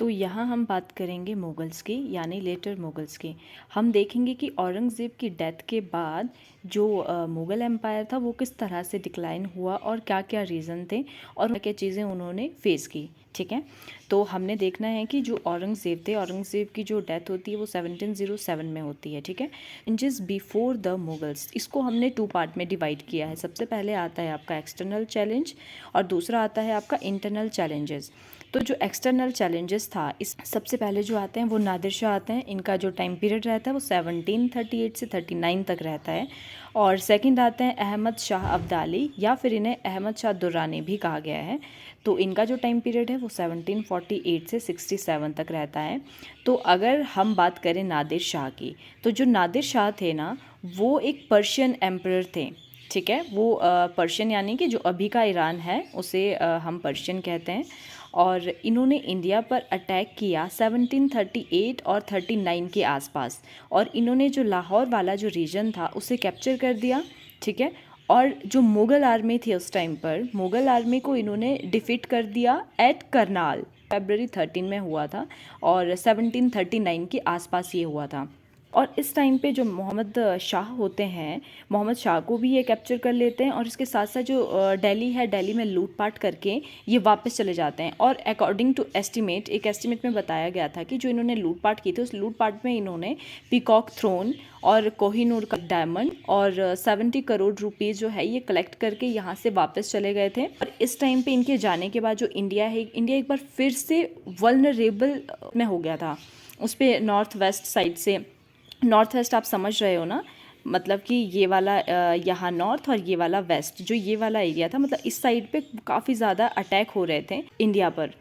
तो यहाँ हम बात करेंगे मुग़ल्स की, यानी लेटर मुग़ल्स की। हम देखेंगे कि औरंगज़ेब की डेथ के बाद जो मुग़ल एम्पायर था वो किस तरह से डिक्लाइन हुआ और क्या क्या रीज़न थे और क्या चीज़ें उन्होंने फेस की। ठीक है, तो हमने देखना है कि जो औरंगज़ेब थे, औरंगज़ेब की जो डेथ होती है वो 1707 में होती है। ठीक है, चेंजेस बिफोर द मुग़ल्स, इसको हमने 2 पार्ट में डिवाइड किया है। सबसे पहले आता है आपका एक्सटर्नल चैलेंज और दूसरा आता है आपका इंटरनल चैलेंजेस। तो जो एक्सटर्नल चैलेंजेस था, इस सबसे पहले जो आते हैं वो नादिर शाह आते हैं। इनका जो टाइम पीरियड रहता है वो 1738 से 39 तक रहता है। और सेकंड आते हैं अहमद शाह अब्दाली, या फिर इन्हें अहमद शाह दुर्रानी भी कहा गया है। तो इनका जो टाइम पीरियड है वो 1748 से 67 तक रहता है। तो अगर हम बात करें नादिर शाह की, तो जो नादिर शाह थे ना, वो एक पर्शियन एम्परर थे। ठीक है, वो पर्शियन यानी कि जो अभी का ईरान है उसे हम पर्शियन कहते हैं। और इन्होंने इंडिया पर अटैक किया 1738 और 39 के आसपास, और इन्होंने जो लाहौर वाला जो रीजन था उसे कैप्चर कर दिया। ठीक है, और जो मुग़ल आर्मी थी उस टाइम पर, मुग़ल आर्मी को इन्होंने डिफीट कर दिया एट करनाल। फरवरी 13 में हुआ था और 1739 के आसपास ये हुआ था। और इस टाइम पे जो मोहम्मद शाह होते हैं, मोहम्मद शाह को भी ये कैप्चर कर लेते हैं और इसके साथ साथ जो दिल्ली है, दिल्ली में लूटपाट करके ये वापस चले जाते हैं। और अकॉर्डिंग टू एस्टीमेट, एक एस्टीमेट में बताया गया था कि जो इन्होंने लूटपाट की थी उस लूटपाट में इन्होंने पीकॉक थ्रोन और कोहिनूर का डायमंड और 70 करोड़ रुपीज़ जो है ये कलेक्ट करके यहाँ से वापस चले गए थे। और इस टाइम पे इनके जाने के बाद जो इंडिया है, इंडिया एक बार फिर से वल्नरेबल में हो गया था। उस पर नॉर्थ वेस्ट साइड से, नॉर्थ वेस्ट आप समझ रहे हो ना, मतलब कि ये वाला यहाँ नॉर्थ और ये वाला वेस्ट, जो ये वाला एरिया था, मतलब इस साइड पे काफ़ी ज़्यादा अटैक हो रहे थे इंडिया पर।